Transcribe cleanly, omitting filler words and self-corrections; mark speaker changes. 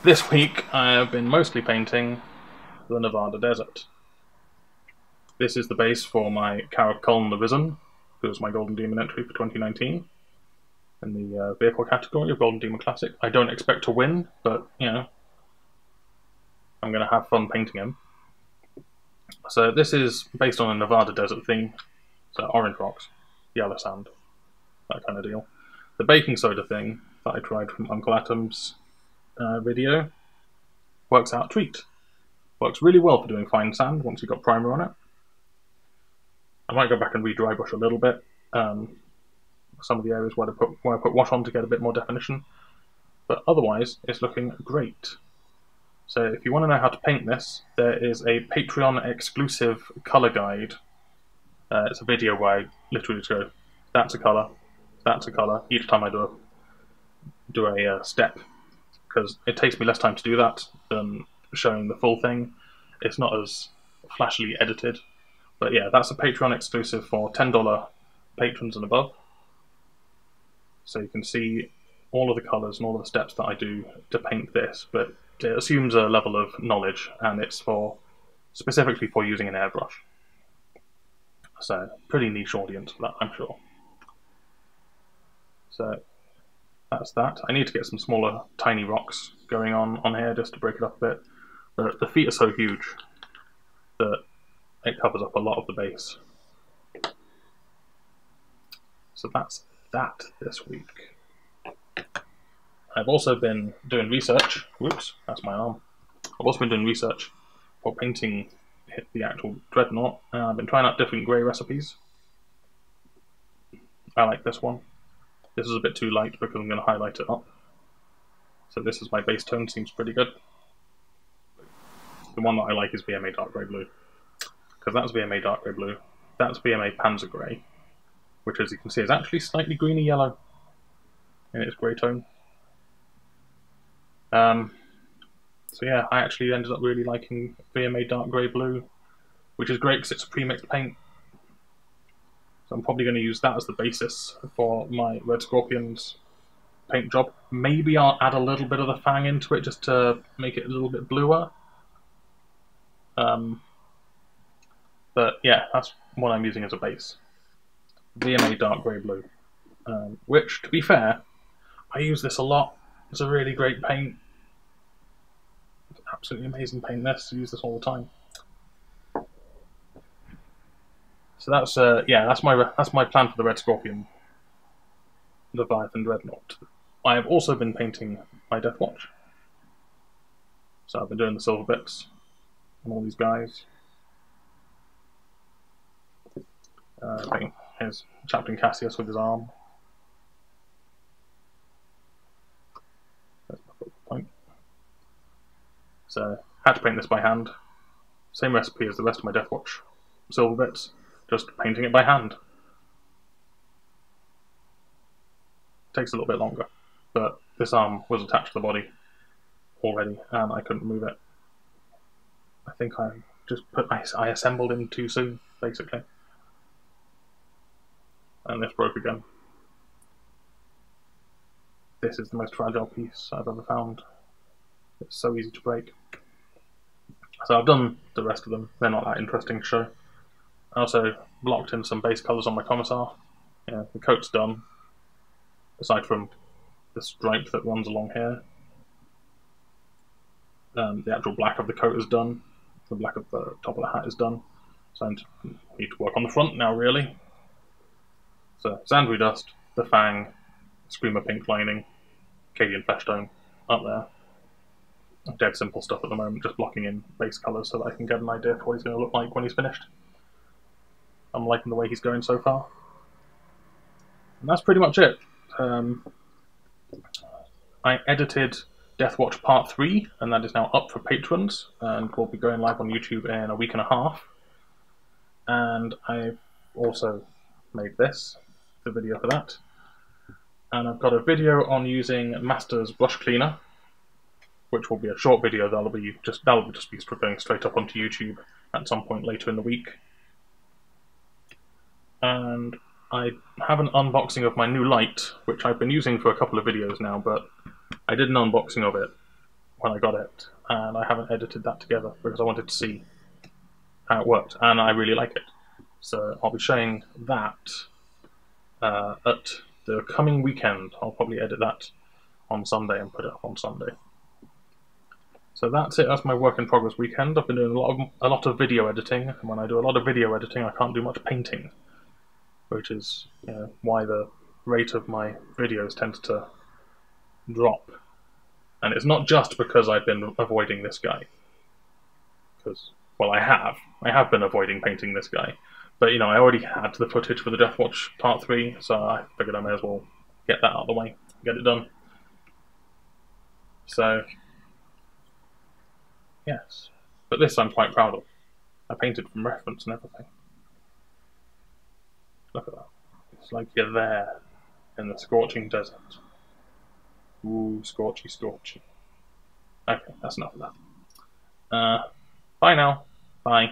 Speaker 1: This week I have been mostly painting the Nevada desert. This is the base for my Carab Culln the Risen, who was my Golden Demon entry for 2019 in the vehicle category of Golden Demon Classic. I don't expect to win, but you know, I'm going to have fun painting him. So this is based on a Nevada desert theme, so orange rocks, yellow sand, that kind of deal. The baking soda thing that I tried from Uncle Atom's video works out a treat. Works really well for doing fine sand once you've got primer on it. I might go back and re-dry brush a little bit. Some of the areas where I put wash on to get a bit more definition, but otherwise it's looking great. So if you want to know how to paint this, there is a Patreon exclusive colour guide. It's a video where I literally just go, that's a colour, each time I do a step, because it takes me less time to do that than showing the full thing. It's not as flashily edited, but yeah, that's a Patreon exclusive for $10 patrons and above. So you can see all of the colours and all of the steps that I do to paint this, but it assumes a level of knowledge, and it's specifically for using an airbrush. So, pretty niche audience for that, I'm sure. So, that's that. I need to get some smaller, tiny rocks going on here just to break it up a bit. But the feet are so huge that it covers up a lot of the base. So that's that this week. I've also been doing research. Whoops, that's my arm. I've also been doing research for painting the actual Dreadnought. I've been trying out different grey recipes. I like this one. This is a bit too light because I'm going to highlight it up. So this is my base tone, seems pretty good. The one that I like is VMA Dark Grey Blue, because that's VMA Dark Grey Blue. That's VMA Panzer Grey, which, as you can see, is actually slightly greeny yellow in its grey tone. So yeah, I actually ended up really liking VMA Dark Grey Blue, which is great because it's a pre-mixed paint. So I'm probably going to use that as the basis for my Red Scorpion's paint job. Maybe I'll add a little bit of the Fang into it just to make it a little bit bluer. But yeah, that's what I'm using as a base. VMA Dark Grey Blue, which, to be fair, I use this a lot. It's a really great paint. It's absolutely amazing paint. This, I use this all the time. So that's yeah, that's my plan for the Red Scorpion, Leviathan Dreadnought. I have also been painting my Deathwatch. So I've been doing the silver bits on all these guys. I think here's Captain Cassius with his arm. There's my focal point. So had to paint this by hand. Same recipe as the rest of my Deathwatch silver bits, just painting it by hand. Takes a little bit longer, but this arm was attached to the body already and I couldn't move it. I think I assembled him too soon, basically. And this broke again. This is the most fragile piece I've ever found. It's so easy to break. So I've done the rest of them. They're not that interesting to show. I also blocked in some base colours on my Commissar. Yeah, the coat's done, aside from the stripe that runs along here. The actual black of the coat is done. The black of the top of the hat is done. So I need to work on the front now, really. So Sandry Dust, the Fang, Screamer Pink lining, Cadian Flesh Tone up there. Dead simple stuff at the moment, just blocking in base colours so that I can get an idea for what he's going to look like when he's finished. I'm liking the way he's going so far. And that's pretty much it. I edited Deathwatch Part 3, and that is now up for patrons, and will be going live on YouTube in a week and a half. And I've also made this, the video for that. And I've got a video on using Master's Brush Cleaner, which will be a short video that'll just be going straight up onto YouTube at some point later in the week. And I have an unboxing of my new light, which I've been using for a couple of videos now, but I did an unboxing of it when I got it, and I haven't edited that together because I wanted to see how it worked, and I really like it. So I'll be showing that at the coming weekend. I'll probably edit that on Sunday and put it up on Sunday. So that's it. That's my work in progress weekend. I've been doing a lot of video editing, and when I do a lot of video editing, I can't do much painting, which is why the rate of my videos tends to drop. And it's not just because I've been avoiding this guy, because, well, I have been avoiding painting this guy, but I already had the footage for the Deathwatch Part 3, so I figured I may as well get that out of the way, get it done. So, yes, but this I'm quite proud of. I painted from reference and everything. Look at that. It's like you're there in the scorching desert. Ooh, scorchy, scorchy. Okay, that's enough of that. Bye now. Bye.